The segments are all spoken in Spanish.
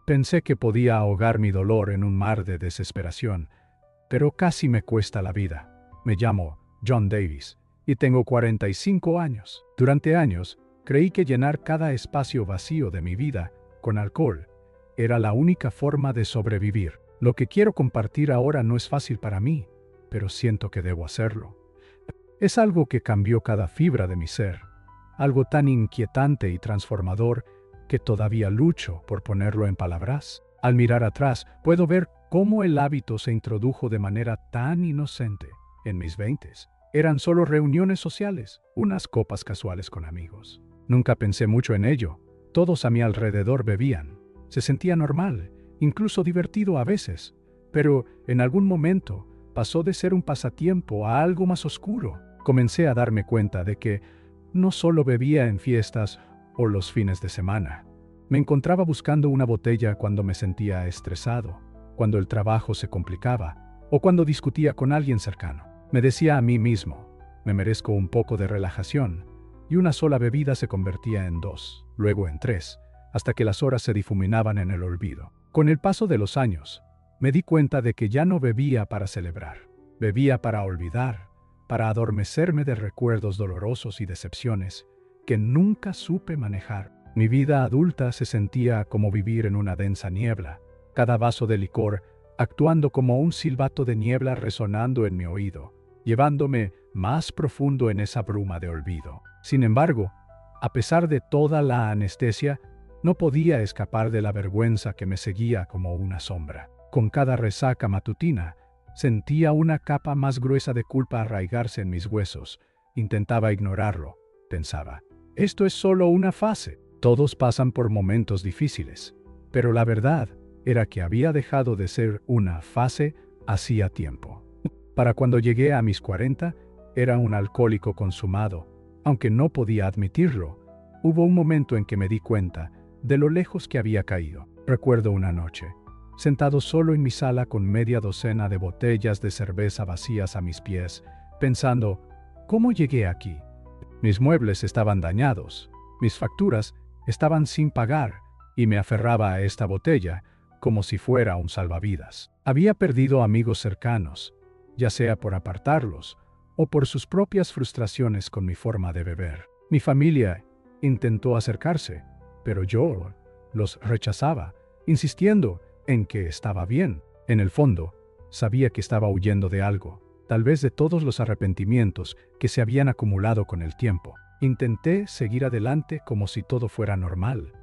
Pensé que podía ahogar mi dolor en un mar de desesperación, pero casi me cuesta la vida. Me llamo John Davis y tengo 45 años. Durante años, creí que llenar cada espacio vacío de mi vida con alcohol era la única forma de sobrevivir. Lo que quiero compartir ahora no es fácil para mí, pero siento que debo hacerlo. Es algo que cambió cada fibra de mi ser, algo tan inquietante y transformador que todavía lucho por ponerlo en palabras. Al mirar atrás, puedo ver cómo el hábito se introdujo de manera tan inocente en mis 20s. Eran solo reuniones sociales, unas copas casuales con amigos. Nunca pensé mucho en ello. Todos a mi alrededor bebían. Se sentía normal, incluso divertido a veces. Pero en algún momento pasó de ser un pasatiempo a algo más oscuro. Comencé a darme cuenta de que no solo bebía en fiestas o los fines de semana. Me encontraba buscando una botella cuando me sentía estresado, cuando el trabajo se complicaba o cuando discutía con alguien cercano. Me decía a mí mismo, me merezco un poco de relajación, y una sola bebida se convertía en 2, luego en 3, hasta que las horas se difuminaban en el olvido. Con el paso de los años, me di cuenta de que ya no bebía para celebrar, bebía para olvidar, para adormecerme de recuerdos dolorosos y decepciones que nunca supe manejar. Mi vida adulta se sentía como vivir en una densa niebla, cada vaso de licor actuando como un silbato de niebla resonando en mi oído, llevándome más profundo en esa bruma de olvido. Sin embargo, a pesar de toda la anestesia, no podía escapar de la vergüenza que me seguía como una sombra. Con cada resaca matutina, sentía una capa más gruesa de culpa arraigarse en mis huesos. Intentaba ignorarlo. Pensaba, esto es solo una fase. Todos pasan por momentos difíciles. Pero la verdad era que había dejado de ser una fase hacía tiempo. Para cuando llegué a mis 40, era un alcohólico consumado. Aunque no podía admitirlo, hubo un momento en que me di cuenta de lo lejos que había caído. Recuerdo una noche, sentado solo en mi sala con media docena de botellas de cerveza vacías a mis pies, pensando, ¿cómo llegué aquí? Mis muebles estaban dañados, mis facturas estaban sin pagar, y me aferraba a esta botella como si fuera un salvavidas. Había perdido amigos cercanos, ya sea por apartarlos o por sus propias frustraciones con mi forma de beber. Mi familia intentó acercarse, pero yo los rechazaba, insistiendo en que estaba bien. En el fondo, sabía que estaba huyendo de algo, tal vez de todos los arrepentimientos que se habían acumulado con el tiempo. Intenté seguir adelante como si todo fuera normal,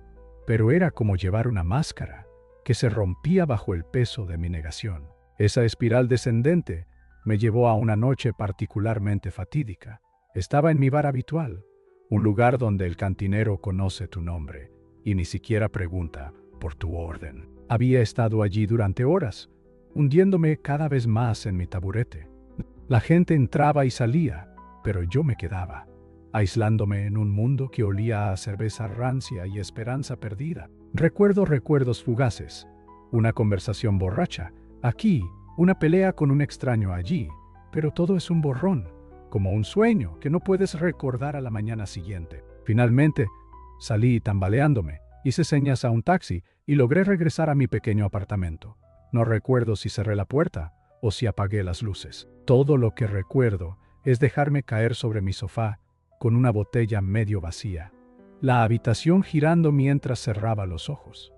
pero era como llevar una máscara que se rompía bajo el peso de mi negación. Esa espiral descendente me llevó a una noche particularmente fatídica. Estaba en mi bar habitual, un lugar donde el cantinero conoce tu nombre y ni siquiera pregunta por tu orden. Había estado allí durante horas, hundiéndome cada vez más en mi taburete. La gente entraba y salía, pero yo me quedaba, aislándome en un mundo que olía a cerveza rancia y esperanza perdida. Recuerdo recuerdos fugaces, una conversación borracha, aquí, una pelea con un extraño allí, pero todo es un borrón, como un sueño que no puedes recordar a la mañana siguiente. Finalmente, salí tambaleándome, hice señas a un taxi y logré regresar a mi pequeño apartamento. No recuerdo si cerré la puerta o si apagué las luces. Todo lo que recuerdo es dejarme caer sobre mi sofá con una botella medio vacía, la habitación girando mientras cerraba los ojos.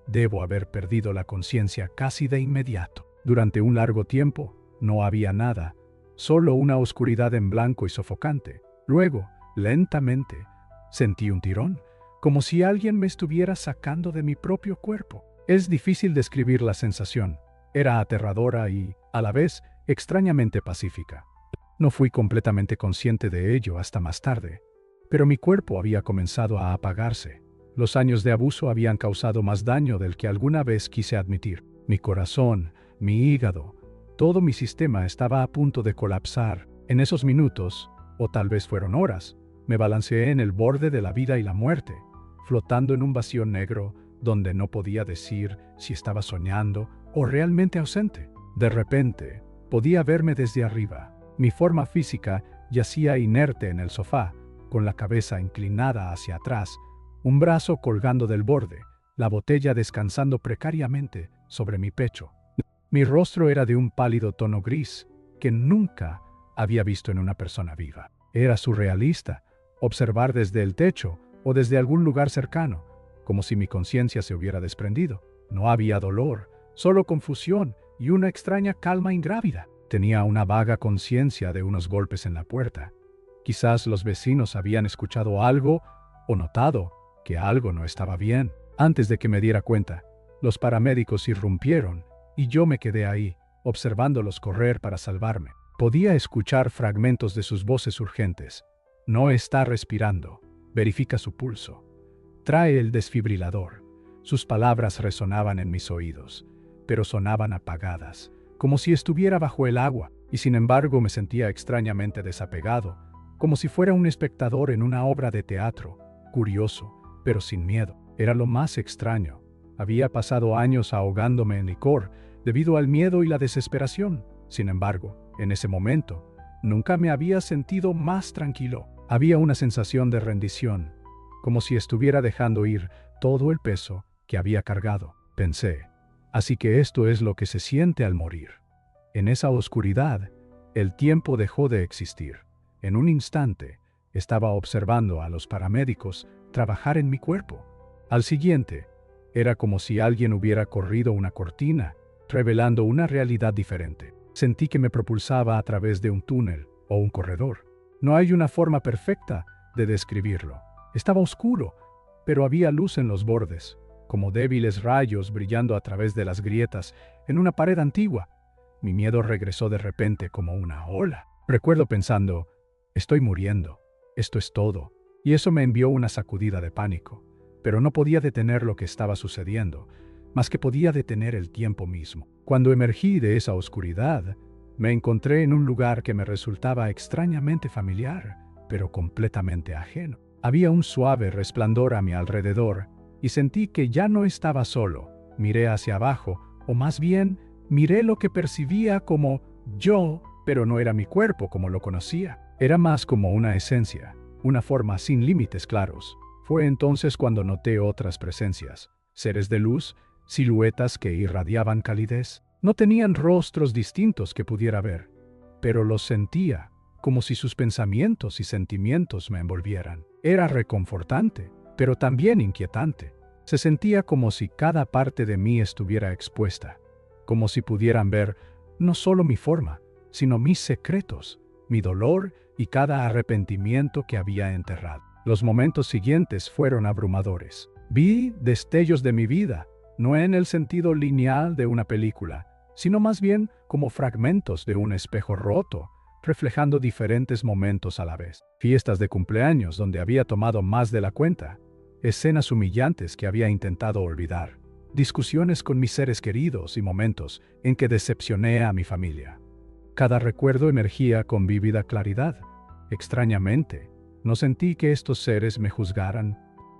Debo haber perdido la conciencia casi de inmediato. Durante un largo tiempo no había nada, solo una oscuridad en blanco y sofocante. Luego, lentamente, sentí un tirón, como si alguien me estuviera sacando de mi propio cuerpo. Es difícil describir la sensación. Era aterradora y, a la vez, extrañamente pacífica. No fui completamente consciente de ello hasta más tarde, pero mi cuerpo había comenzado a apagarse. Los años de abuso habían causado más daño del que alguna vez quise admitir. Mi corazón, mi hígado, todo mi sistema estaba a punto de colapsar. En esos minutos, o tal vez fueron horas, me balanceé en el borde de la vida y la muerte, flotando en un vacío negro donde no podía decir si estaba soñando o realmente ausente. De repente, podía verme desde arriba. Mi forma física yacía inerte en el sofá, con la cabeza inclinada hacia atrás, un brazo colgando del borde, la botella descansando precariamente sobre mi pecho. Mi rostro era de un pálido tono gris que nunca había visto en una persona viva. Era surrealista observar desde el techo o desde algún lugar cercano, como si mi conciencia se hubiera desprendido. No había dolor, solo confusión y una extraña calma ingrávida. Tenía una vaga conciencia de unos golpes en la puerta. Quizás los vecinos habían escuchado algo o notado que algo no estaba bien. Antes de que me diera cuenta, los paramédicos irrumpieron y yo me quedé ahí, observándolos correr para salvarme. Podía escuchar fragmentos de sus voces urgentes. No está respirando. Verifica su pulso. Trae el desfibrilador. Sus palabras resonaban en mis oídos, pero sonaban apagadas, como si estuviera bajo el agua, y sin embargo me sentía extrañamente desapegado, como si fuera un espectador en una obra de teatro, curioso, pero sin miedo. Era lo más extraño. Había pasado años ahogándome en licor debido al miedo y la desesperación. Sin embargo, en ese momento, nunca me había sentido más tranquilo. Había una sensación de rendición, como si estuviera dejando ir todo el peso que había cargado. Pensé, así que esto es lo que se siente al morir. En esa oscuridad, el tiempo dejó de existir. En un instante, estaba observando a los paramédicos trabajar en mi cuerpo. Al siguiente, era como si alguien hubiera corrido una cortina, revelando una realidad diferente. Sentí que me propulsaba a través de un túnel o un corredor. No hay una forma perfecta de describirlo. Estaba oscuro, pero había luz en los bordes, como débiles rayos brillando a través de las grietas en una pared antigua. Mi miedo regresó de repente como una ola. Recuerdo pensando, estoy muriendo, esto es todo, y eso me envió una sacudida de pánico. Pero no podía detener lo que estaba sucediendo, más que podía detener el tiempo mismo. Cuando emergí de esa oscuridad, me encontré en un lugar que me resultaba extrañamente familiar, pero completamente ajeno. Había un suave resplandor a mi alrededor, y sentí que ya no estaba solo. Miré hacia abajo, o más bien, miré lo que percibía como yo, pero no era mi cuerpo como lo conocía. Era más como una esencia, una forma sin límites claros. Fue entonces cuando noté otras presencias, seres de luz, siluetas que irradiaban calidez. No tenían rostros distintos que pudiera ver, pero los sentía, como si sus pensamientos y sentimientos me envolvieran. Era reconfortante, pero también inquietante. Se sentía como si cada parte de mí estuviera expuesta, como si pudieran ver no solo mi forma, sino mis secretos, mi dolor y cada arrepentimiento que había enterrado. Los momentos siguientes fueron abrumadores. Vi destellos de mi vida, no en el sentido lineal de una película, sino más bien como fragmentos de un espejo roto, reflejando diferentes momentos a la vez. Fiestas de cumpleaños donde había tomado más de la cuenta, escenas humillantes que había intentado olvidar, discusiones con mis seres queridos y momentos en que decepcioné a mi familia. Cada recuerdo emergía con vívida claridad. Extrañamente, no sentí que estos seres me juzgaran.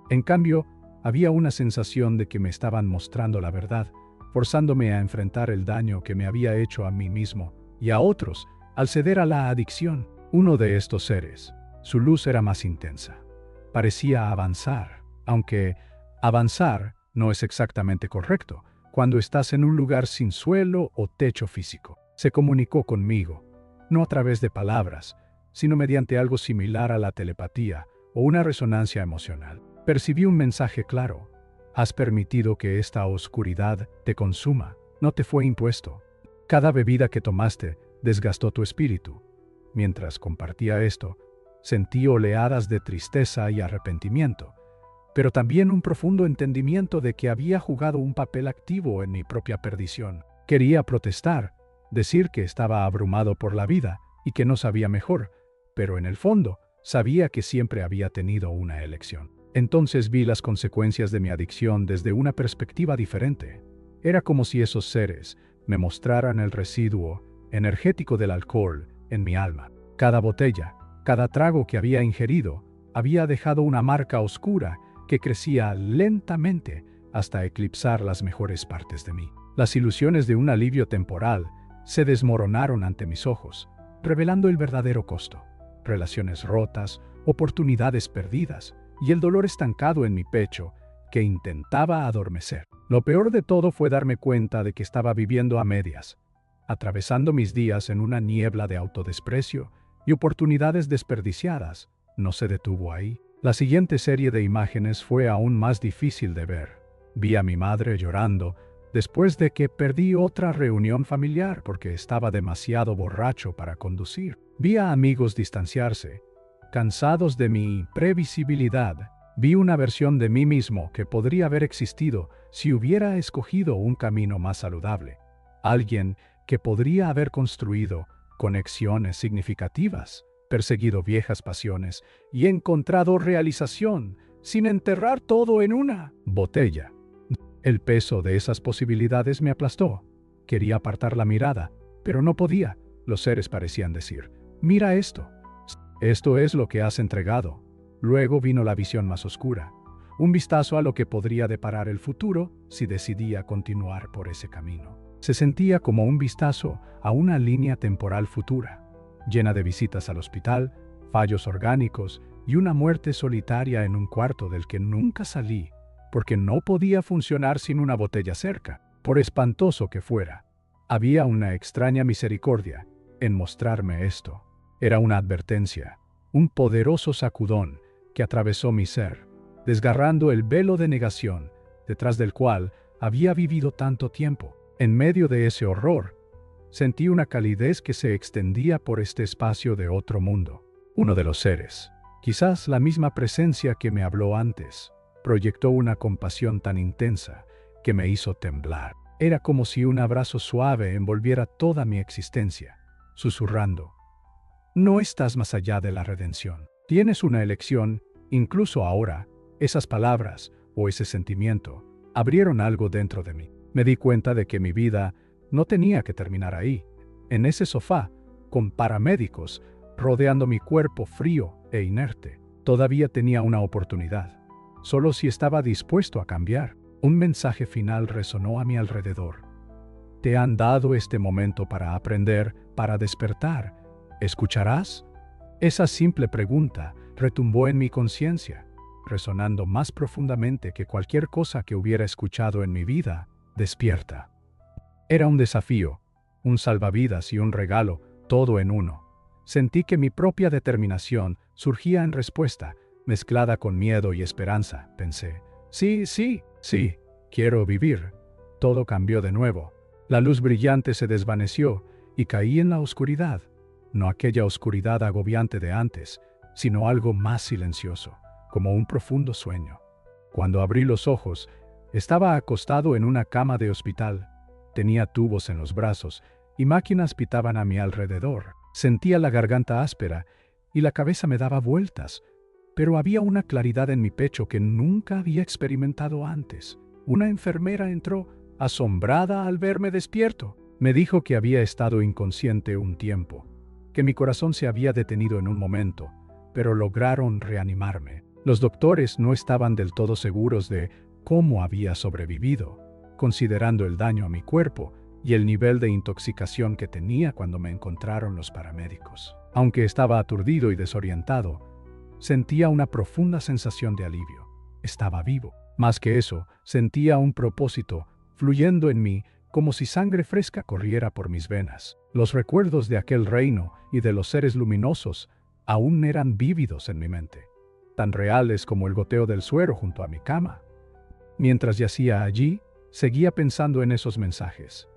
En cambio, había una sensación de que me estaban mostrando la verdad, forzándome a enfrentar el daño que me había hecho a mí mismo y a otros al ceder a la adicción. Uno de estos seres, su luz era más intensa. Parecía avanzar, aunque avanzar no es exactamente correcto cuando estás en un lugar sin suelo o techo físico. Se comunicó conmigo, no a través de palabras, sino mediante algo similar a la telepatía o una resonancia emocional. Percibí un mensaje claro: has permitido que esta oscuridad te consuma, no te fue impuesto. Cada bebida que tomaste desgastó tu espíritu. Mientras compartía esto, sentí oleadas de tristeza y arrepentimiento, pero también un profundo entendimiento de que había jugado un papel activo en mi propia perdición. Quería protestar, decir que estaba abrumado por la vida y que no sabía mejor, pero en el fondo sabía que siempre había tenido una elección. Entonces vi las consecuencias de mi adicción desde una perspectiva diferente. Era como si esos seres me mostraran el residuo energético del alcohol en mi alma. Cada botella, cada trago que había ingerido, había dejado una marca oscura que crecía lentamente hasta eclipsar las mejores partes de mí. Las ilusiones de un alivio temporal se desmoronaron ante mis ojos, revelando el verdadero costo: relaciones rotas, oportunidades perdidas y el dolor estancado en mi pecho que intentaba adormecer. Lo peor de todo fue darme cuenta de que estaba viviendo a medias, atravesando mis días en una niebla de autodesprecio y oportunidades desperdiciadas. No se detuvo ahí. La siguiente serie de imágenes fue aún más difícil de ver. Vi a mi madre llorando después de que perdí otra reunión familiar porque estaba demasiado borracho para conducir. Vi a amigos distanciarse, cansados de mi previsibilidad. Vi una versión de mí mismo que podría haber existido si hubiera escogido un camino más saludable. Alguien que podría haber construido conexiones significativas, perseguido viejas pasiones y encontrado realización sin enterrar todo en una botella. El peso de esas posibilidades me aplastó. Quería apartar la mirada, pero no podía. Los seres parecían decir: «Mira esto. Esto es lo que has entregado». Luego vino la visión más oscura, un vistazo a lo que podría deparar el futuro si decidía continuar por ese camino. Se sentía como un vistazo a una línea temporal futura, llena de visitas al hospital, fallos orgánicos y una muerte solitaria en un cuarto del que nunca salí, porque no podía funcionar sin una botella cerca, por espantoso que fuera. Había una extraña misericordia en mostrarme esto. Era una advertencia, un poderoso sacudón que atravesó mi ser, desgarrando el velo de negación detrás del cual había vivido tanto tiempo. En medio de ese horror, sentí una calidez que se extendía por este espacio de otro mundo. Uno de los seres, quizás la misma presencia que me habló antes, proyectó una compasión tan intensa que me hizo temblar. Era como si un abrazo suave envolviera toda mi existencia, susurrando: «No estás más allá de la redención. Tienes una elección». Incluso ahora, esas palabras o ese sentimiento abrieron algo dentro de mí. Me di cuenta de que mi vida no tenía que terminar ahí, en ese sofá, con paramédicos rodeando mi cuerpo frío e inerte. Todavía tenía una oportunidad, solo si estaba dispuesto a cambiar. Un mensaje final resonó a mi alrededor: «Te han dado este momento para aprender, para despertar. ¿Escucharás?». Esa simple pregunta retumbó en mi conciencia, resonando más profundamente que cualquier cosa que hubiera escuchado en mi vida. «Despierta». Era un desafío, un salvavidas y un regalo, todo en uno. Sentí que mi propia determinación surgía en respuesta, mezclada con miedo y esperanza. Pensé: sí, quiero vivir». Todo cambió de nuevo. La luz brillante se desvaneció y caí en la oscuridad. No aquella oscuridad agobiante de antes, sino algo más silencioso, como un profundo sueño. Cuando abrí los ojos, estaba acostado en una cama de hospital. Tenía tubos en los brazos y máquinas pitaban a mi alrededor. Sentía la garganta áspera y la cabeza me daba vueltas, pero había una claridad en mi pecho que nunca había experimentado antes. Una enfermera entró, asombrada al verme despierto. Me dijo que había estado inconsciente un tiempo, que mi corazón se había detenido en un momento, pero lograron reanimarme. Los doctores no estaban del todo seguros de cómo había sobrevivido, considerando el daño a mi cuerpo y el nivel de intoxicación que tenía cuando me encontraron los paramédicos. Aunque estaba aturdido y desorientado, sentía una profunda sensación de alivio. Estaba vivo. Más que eso, sentía un propósito fluyendo en mí, como si sangre fresca corriera por mis venas. Los recuerdos de aquel reino y de los seres luminosos aún eran vívidos en mi mente, tan reales como el goteo del suero junto a mi cama. Mientras yacía allí, seguía pensando en esos mensajes,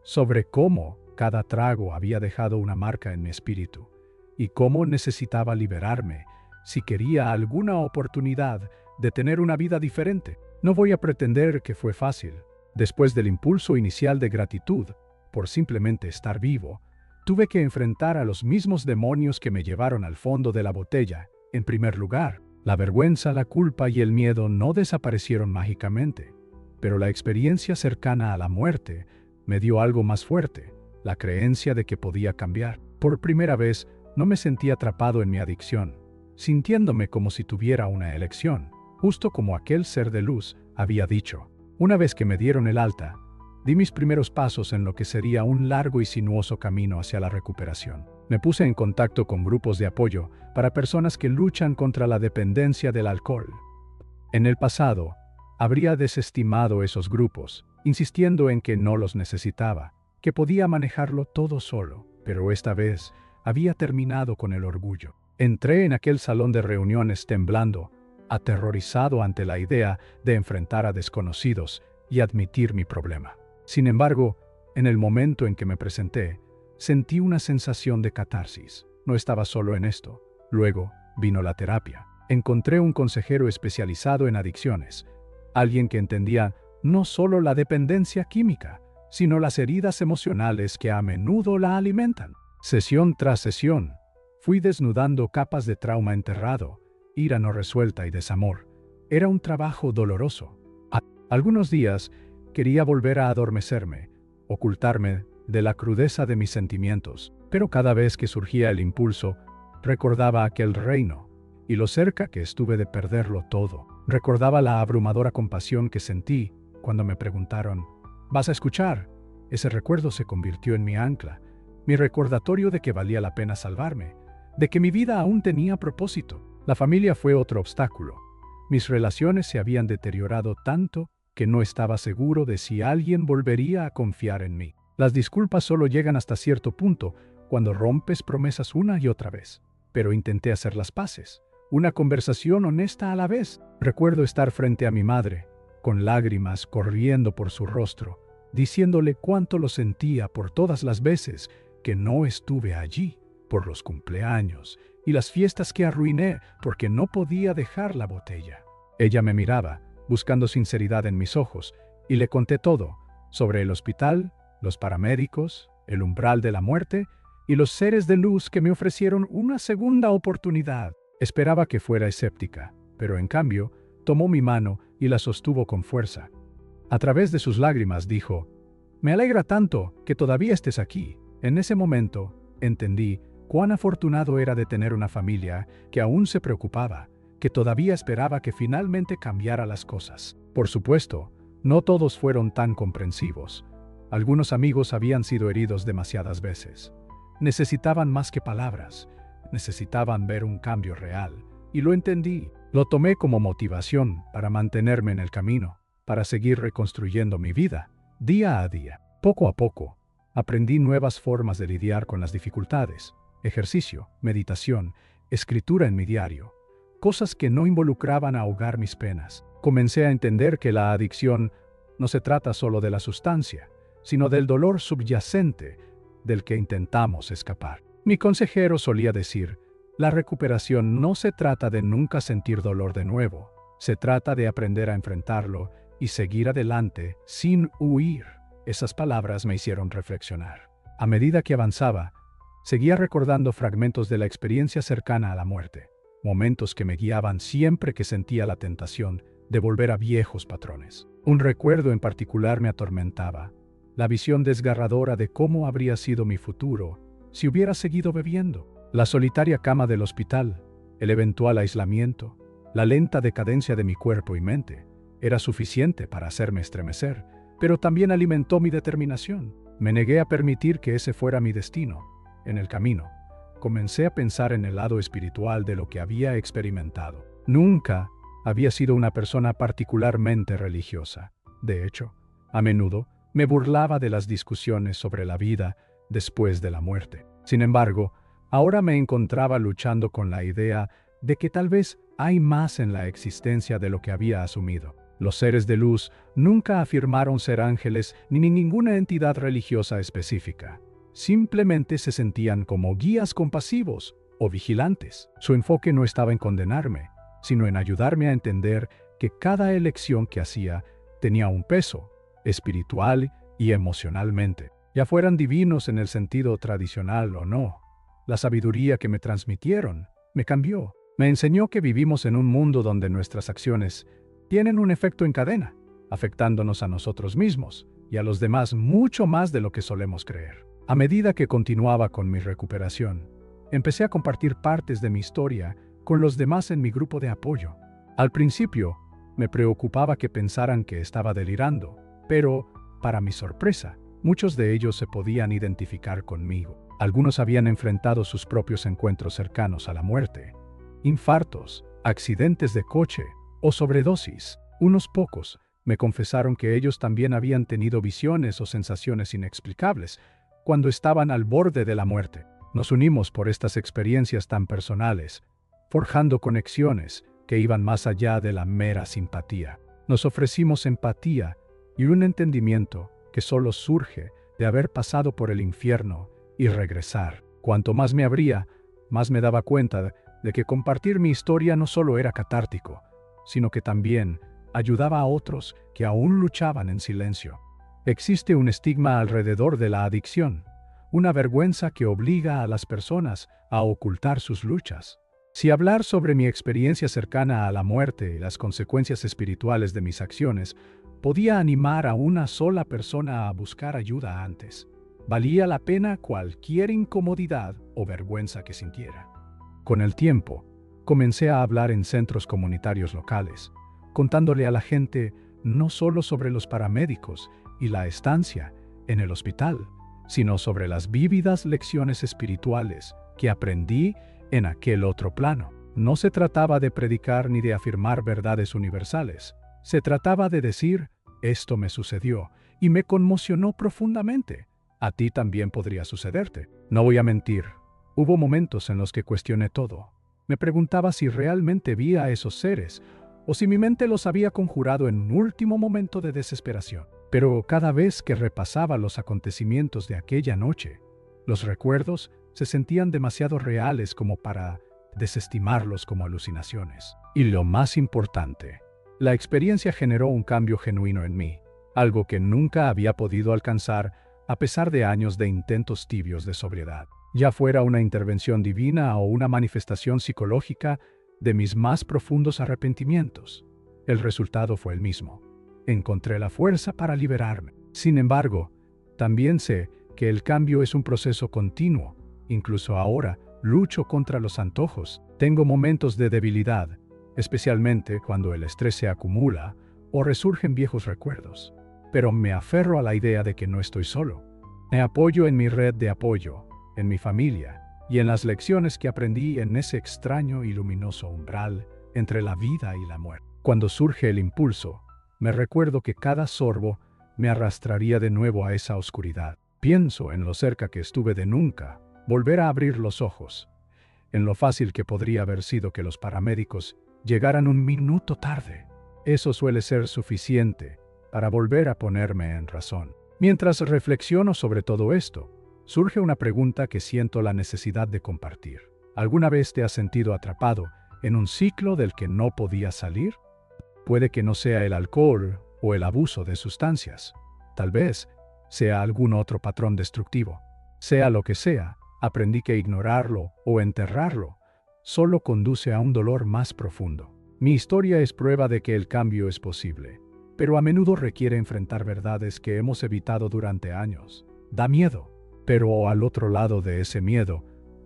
sobre cómo cada trago había dejado una marca en mi espíritu, y cómo necesitaba liberarme si quería alguna oportunidad de tener una vida diferente. No voy a pretender que fue fácil. Después del impulso inicial de gratitud por simplemente estar vivo, tuve que enfrentar a los mismos demonios que me llevaron al fondo de la botella. En primer lugar, la vergüenza, la culpa y el miedo no desaparecieron mágicamente, pero la experiencia cercana a la muerte me dio algo más fuerte, la creencia de que podía cambiar. Por primera vez, no me sentí atrapado en mi adicción, sintiéndome como si tuviera una elección, justo como aquel ser de luz había dicho. Una vez que me dieron el alta, di mis primeros pasos en lo que sería un largo y sinuoso camino hacia la recuperación. Me puse en contacto con grupos de apoyo para personas que luchan contra la dependencia del alcohol. En el pasado, Habría desestimado esos grupos, insistiendo en que no los necesitaba, que podía manejarlo todo solo, pero esta vez había terminado con el orgullo. Entré en aquel salón de reuniones temblando, aterrorizado ante la idea de enfrentar a desconocidos y admitir mi problema. Sin embargo, en el momento en que me presenté, sentí una sensación de catarsis. No estaba solo en esto. Luego vino la terapia. Encontré un consejero especializado en adicciones, alguien que entendía no solo la dependencia química, sino las heridas emocionales que a menudo la alimentan. Sesión tras sesión, fui desnudando capas de trauma enterrado, ira no resuelta y desamor. Era un trabajo doloroso. Algunos días quería volver a adormecerme, ocultarme de la crudeza de mis sentimientos, pero cada vez que surgía el impulso, recordaba aquel reino y lo cerca que estuve de perderlo todo. Recordaba la abrumadora compasión que sentí cuando me preguntaron, ¿vas a escuchar? Ese recuerdo se convirtió en mi ancla, mi recordatorio de que valía la pena salvarme, de que mi vida aún tenía propósito. La familia fue otro obstáculo. Mis relaciones se habían deteriorado tanto que no estaba seguro de si alguien volvería a confiar en mí. Las disculpas solo llegan hasta cierto punto, cuando rompes promesas una y otra vez. Pero intenté hacer las paces. Una conversación honesta a la vez. Recuerdo estar frente a mi madre, con lágrimas corriendo por su rostro, diciéndole cuánto lo sentía por todas las veces que no estuve allí, por los cumpleaños y las fiestas que arruiné porque no podía dejar la botella. Ella me miraba, buscando sinceridad en mis ojos, y le conté todo, sobre el hospital, los paramédicos, el umbral de la muerte y los seres de luz que me ofrecieron una segunda oportunidad. Esperaba que fuera escéptica, pero en cambio, tomó mi mano y la sostuvo con fuerza. A través de sus lágrimas dijo, «Me alegra tanto que todavía estés aquí». En ese momento, entendí cuán afortunado era de tener una familia que aún se preocupaba, que todavía esperaba que finalmente cambiara las cosas. Por supuesto, no todos fueron tan comprensivos. Algunos amigos habían sido heridos demasiadas veces. Necesitaban más que palabras. Necesitaban ver un cambio real. Y lo entendí. Lo tomé como motivación para mantenerme en el camino, para seguir reconstruyendo mi vida, día a día. Poco a poco, aprendí nuevas formas de lidiar con las dificultades. Ejercicio, meditación, escritura en mi diario. Cosas que no involucraban ahogar mis penas. Comencé a entender que la adicción no se trata solo de la sustancia, sino del dolor subyacente del que intentamos escapar. Mi consejero solía decir, la recuperación no se trata de nunca sentir dolor de nuevo, se trata de aprender a enfrentarlo y seguir adelante sin huir. Esas palabras me hicieron reflexionar. A medida que avanzaba, seguía recordando fragmentos de la experiencia cercana a la muerte, momentos que me guiaban siempre que sentía la tentación de volver a viejos patrones. Un recuerdo en particular me atormentaba, la visión desgarradora de cómo habría sido mi futuro si hubiera seguido bebiendo. La solitaria cama del hospital, el eventual aislamiento, la lenta decadencia de mi cuerpo y mente, era suficiente para hacerme estremecer, pero también alimentó mi determinación. Me negué a permitir que ese fuera mi destino. En el camino, comencé a pensar en el lado espiritual de lo que había experimentado. Nunca había sido una persona particularmente religiosa. De hecho, a menudo me burlaba de las discusiones sobre la vida después de la muerte. Sin embargo, ahora me encontraba luchando con la idea de que tal vez hay más en la existencia de lo que había asumido. Los seres de luz nunca afirmaron ser ángeles ni ninguna entidad religiosa específica. Simplemente se sentían como guías compasivos o vigilantes. Su enfoque no estaba en condenarme, sino en ayudarme a entender que cada elección que hacía tenía un peso, espiritual y emocionalmente. Ya fueran divinos en el sentido tradicional o no. La sabiduría que me transmitieron me cambió. Me enseñó que vivimos en un mundo donde nuestras acciones tienen un efecto en cadena, afectándonos a nosotros mismos y a los demás mucho más de lo que solemos creer. A medida que continuaba con mi recuperación, empecé a compartir partes de mi historia con los demás en mi grupo de apoyo. Al principio, me preocupaba que pensaran que estaba delirando, pero, para mi sorpresa, muchos de ellos se podían identificar conmigo. Algunos habían enfrentado sus propios encuentros cercanos a la muerte, infartos, accidentes de coche o sobredosis. Unos pocos me confesaron que ellos también habían tenido visiones o sensaciones inexplicables cuando estaban al borde de la muerte. Nos unimos por estas experiencias tan personales, forjando conexiones que iban más allá de la mera simpatía. Nos ofrecimos empatía y un entendimiento que solo surge de haber pasado por el infierno y regresar. Cuanto más me abría, más me daba cuenta de que compartir mi historia no solo era catártico, sino que también ayudaba a otros que aún luchaban en silencio. Existe un estigma alrededor de la adicción, una vergüenza que obliga a las personas a ocultar sus luchas. Si hablar sobre mi experiencia cercana a la muerte y las consecuencias espirituales de mis acciones podía animar a una sola persona a buscar ayuda antes, valía la pena cualquier incomodidad o vergüenza que sintiera. Con el tiempo, comencé a hablar en centros comunitarios locales, contándole a la gente no solo sobre los paramédicos y la estancia en el hospital, sino sobre las vívidas lecciones espirituales que aprendí en aquel otro plano. No se trataba de predicar ni de afirmar verdades universales. Se trataba de decir, esto me sucedió y me conmocionó profundamente. A ti también podría sucederte. No voy a mentir. Hubo momentos en los que cuestioné todo. Me preguntaba si realmente vi a esos seres o si mi mente los había conjurado en un último momento de desesperación. Pero cada vez que repasaba los acontecimientos de aquella noche, los recuerdos se sentían demasiado reales como para desestimarlos como alucinaciones. Y lo más importante, la experiencia generó un cambio genuino en mí, algo que nunca había podido alcanzar a pesar de años de intentos tibios de sobriedad. Ya fuera una intervención divina o una manifestación psicológica de mis más profundos arrepentimientos, el resultado fue el mismo. Encontré la fuerza para liberarme. Sin embargo, también sé que el cambio es un proceso continuo. Incluso ahora, lucho contra los antojos. Tengo momentos de debilidad, especialmente cuando el estrés se acumula o resurgen viejos recuerdos. Pero me aferro a la idea de que no estoy solo. Me apoyo en mi red de apoyo, en mi familia y en las lecciones que aprendí en ese extraño y luminoso umbral entre la vida y la muerte. Cuando surge el impulso, me recuerdo que cada sorbo me arrastraría de nuevo a esa oscuridad. Pienso en lo cerca que estuve de nunca volver a abrir los ojos, en lo fácil que podría haber sido que los paramédicos llegaran un minuto tarde. Eso suele ser suficiente para volver a ponerme en razón. Mientras reflexiono sobre todo esto, surge una pregunta que siento la necesidad de compartir. ¿Alguna vez te has sentido atrapado en un ciclo del que no podías salir? Puede que no sea el alcohol o el abuso de sustancias. Tal vez sea algún otro patrón destructivo. Sea lo que sea, aprendí que ignorarlo o enterrarlo solo conduce a un dolor más profundo. Mi historia es prueba de que el cambio es posible, pero a menudo requiere enfrentar verdades que hemos evitado durante años. Da miedo, pero al otro lado de ese miedo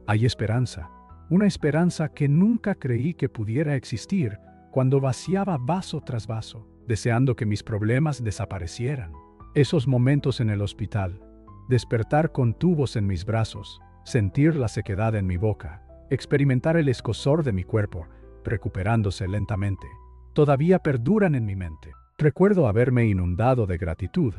hay esperanza. Una esperanza que nunca creí que pudiera existir cuando vaciaba vaso tras vaso, deseando que mis problemas desaparecieran. Esos momentos en el hospital, despertar con tubos en mis brazos, sentir la sequedad en mi boca, experimentar el escozor de mi cuerpo, recuperándose lentamente, todavía perduran en mi mente. Recuerdo haberme inundado de gratitud,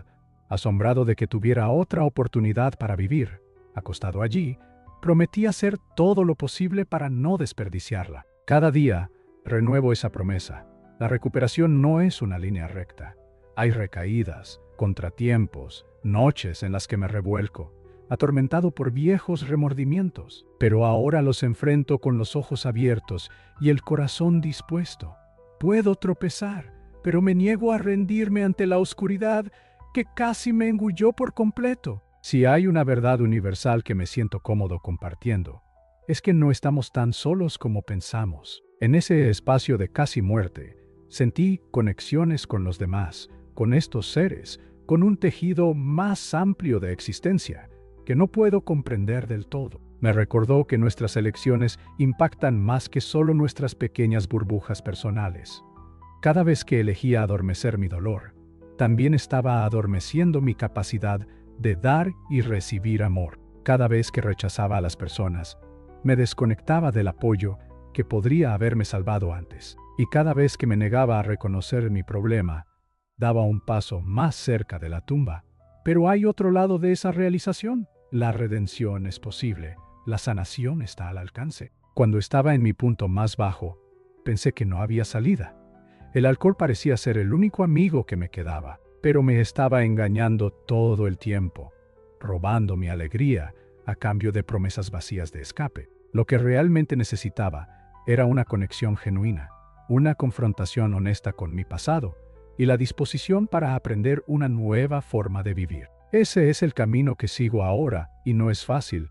asombrado de que tuviera otra oportunidad para vivir. Acostado allí, prometí hacer todo lo posible para no desperdiciarla. Cada día, renuevo esa promesa. La recuperación no es una línea recta. Hay recaídas, contratiempos, noches en las que me revuelco, atormentado por viejos remordimientos. Pero ahora los enfrento con los ojos abiertos y el corazón dispuesto. Puedo tropezar, pero me niego a rendirme ante la oscuridad que casi me engulló por completo. Si hay una verdad universal que me siento cómodo compartiendo, es que no estamos tan solos como pensamos. En ese espacio de casi muerte, sentí conexiones con los demás, con estos seres, con un tejido más amplio de existencia que no puedo comprender del todo. Me recordó que nuestras elecciones impactan más que solo nuestras pequeñas burbujas personales. Cada vez que elegía adormecer mi dolor, también estaba adormeciendo mi capacidad de dar y recibir amor. Cada vez que rechazaba a las personas, me desconectaba del apoyo que podría haberme salvado antes. y cada vez que me negaba a reconocer mi problema, daba un paso más cerca de la tumba. Pero hay otro lado de esa realización. La redención es posible, la sanación está al alcance. Cuando estaba en mi punto más bajo, pensé que no había salida. El alcohol parecía ser el único amigo que me quedaba, pero me estaba engañando todo el tiempo, robando mi alegría a cambio de promesas vacías de escape. Lo que realmente necesitaba era una conexión genuina, una confrontación honesta con mi pasado y la disposición para aprender una nueva forma de vivir. Ese es el camino que sigo ahora y no es fácil,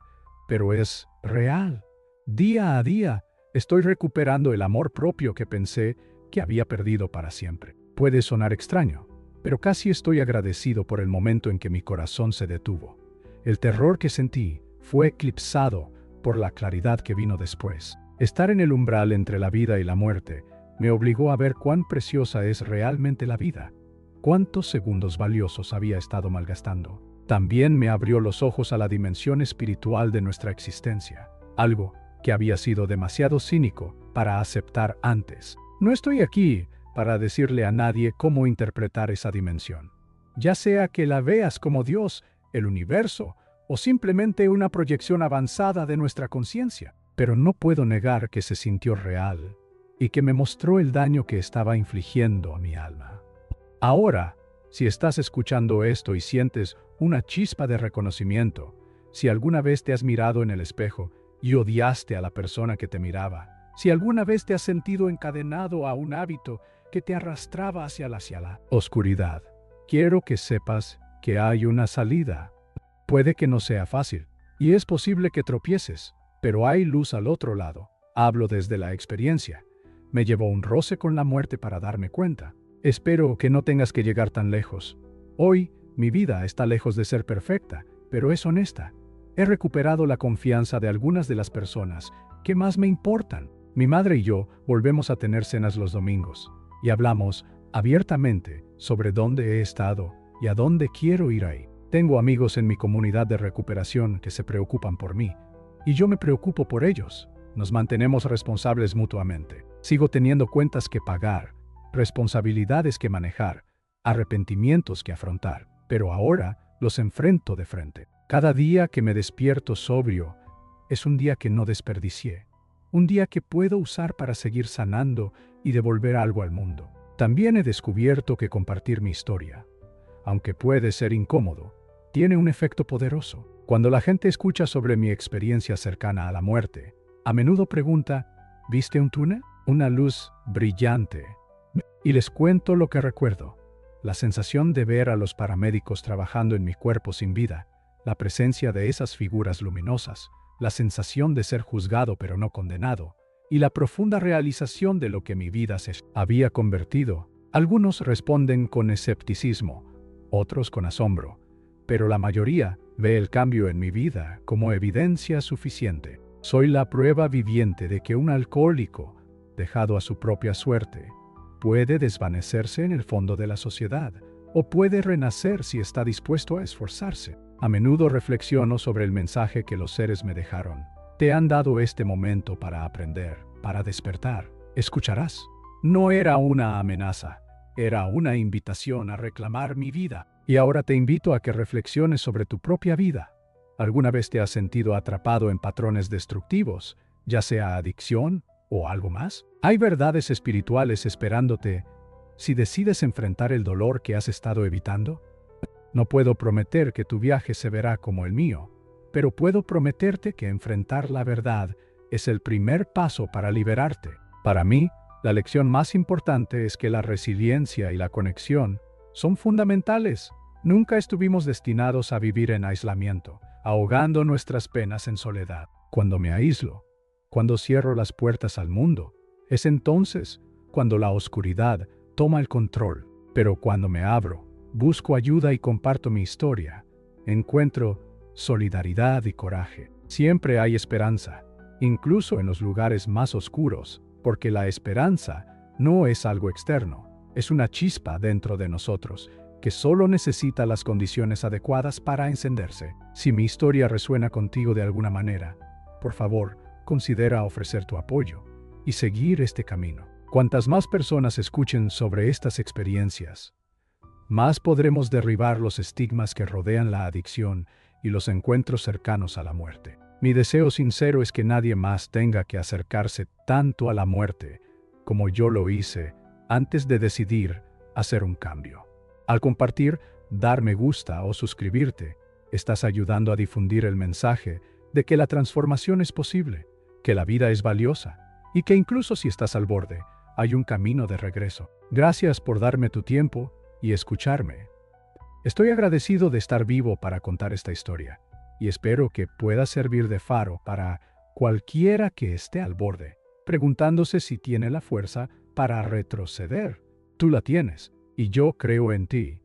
pero es real. Día a día estoy recuperando el amor propio que pensé que había perdido para siempre. Puede sonar extraño, pero casi estoy agradecido por el momento en que mi corazón se detuvo. El terror que sentí fue eclipsado por la claridad que vino después. Estar en el umbral entre la vida y la muerte me obligó a ver cuán preciosa es realmente la vida, cuántos segundos valiosos había estado malgastando. También me abrió los ojos a la dimensión espiritual de nuestra existencia, algo que había sido demasiado cínico para aceptar antes. No estoy aquí para decirle a nadie cómo interpretar esa dimensión, ya sea que la veas como Dios, el universo, o simplemente una proyección avanzada de nuestra conciencia. Pero no puedo negar que se sintió real y que me mostró el daño que estaba infligiendo a mi alma. Ahora, si estás escuchando esto y sientes una chispa de reconocimiento, si alguna vez te has mirado en el espejo y odiaste a la persona que te miraba, si alguna vez te has sentido encadenado a un hábito que te arrastraba hacia la oscuridad, quiero que sepas que hay una salida. Puede que no sea fácil, y es posible que tropieces, pero hay luz al otro lado. Hablo desde la experiencia. Me llevó un roce con la muerte para darme cuenta. Espero que no tengas que llegar tan lejos. Hoy, mi vida está lejos de ser perfecta, pero es honesta. He recuperado la confianza de algunas de las personas que más me importan. Mi madre y yo volvemos a tener cenas los domingos, y hablamos abiertamente sobre dónde he estado y a dónde quiero ir ahí. Tengo amigos en mi comunidad de recuperación que se preocupan por mí, y yo me preocupo por ellos. Nos mantenemos responsables mutuamente. Sigo teniendo cuentas que pagar, responsabilidades que manejar, arrepentimientos que afrontar, pero ahora los enfrento de frente. Cada día que me despierto sobrio es un día que no desperdicié, un día que puedo usar para seguir sanando y devolver algo al mundo. También he descubierto que compartir mi historia, aunque puede ser incómodo, tiene un efecto poderoso. Cuando la gente escucha sobre mi experiencia cercana a la muerte, a menudo pregunta, ¿viste un túnel? Una luz brillante. Y les cuento lo que recuerdo. La sensación de ver a los paramédicos trabajando en mi cuerpo sin vida, la presencia de esas figuras luminosas, la sensación de ser juzgado pero no condenado, y la profunda realización de lo que mi vida se había convertido. Algunos responden con escepticismo, otros con asombro, pero la mayoría ve el cambio en mi vida como evidencia suficiente. Soy la prueba viviente de que un alcohólico, dejado a su propia suerte, puede desvanecerse en el fondo de la sociedad, o puede renacer si está dispuesto a esforzarse. A menudo reflexiono sobre el mensaje que los seres me dejaron. Te han dado este momento para aprender, para despertar. ¿Escucharás? No era una amenaza, era una invitación a reclamar mi vida. Y ahora te invito a que reflexiones sobre tu propia vida. ¿Alguna vez te has sentido atrapado en patrones destructivos, ya sea adicción o algo más? Hay verdades espirituales esperándote si decides enfrentar el dolor que has estado evitando. No puedo prometer que tu viaje se verá como el mío, pero puedo prometerte que enfrentar la verdad es el primer paso para liberarte. Para mí, la lección más importante es que la resiliencia y la conexión son fundamentales. Nunca estuvimos destinados a vivir en aislamiento, ahogando nuestras penas en soledad. Cuando me aíslo, cuando cierro las puertas al mundo, es entonces cuando la oscuridad toma el control. Pero cuando me abro, busco ayuda y comparto mi historia, encuentro solidaridad y coraje. Siempre hay esperanza, incluso en los lugares más oscuros, porque la esperanza no es algo externo, es una chispa dentro de nosotros, que solo necesita las condiciones adecuadas para encenderse. Si mi historia resuena contigo de alguna manera, por favor, considera ofrecer tu apoyo y seguir este camino. Cuantas más personas escuchen sobre estas experiencias, más podremos derribar los estigmas que rodean la adicción y los encuentros cercanos a la muerte. Mi deseo sincero es que nadie más tenga que acercarse tanto a la muerte como yo lo hice antes de decidir hacer un cambio. Al compartir, dar me gusta o suscribirte, estás ayudando a difundir el mensaje de que la transformación es posible, que la vida es valiosa y que incluso si estás al borde, hay un camino de regreso. Gracias por darme tu tiempo y escucharme. Estoy agradecido de estar vivo para contar esta historia y espero que pueda servir de faro para cualquiera que esté al borde, preguntándose si tiene la fuerza para retroceder. Tú la tienes y yo creo en ti.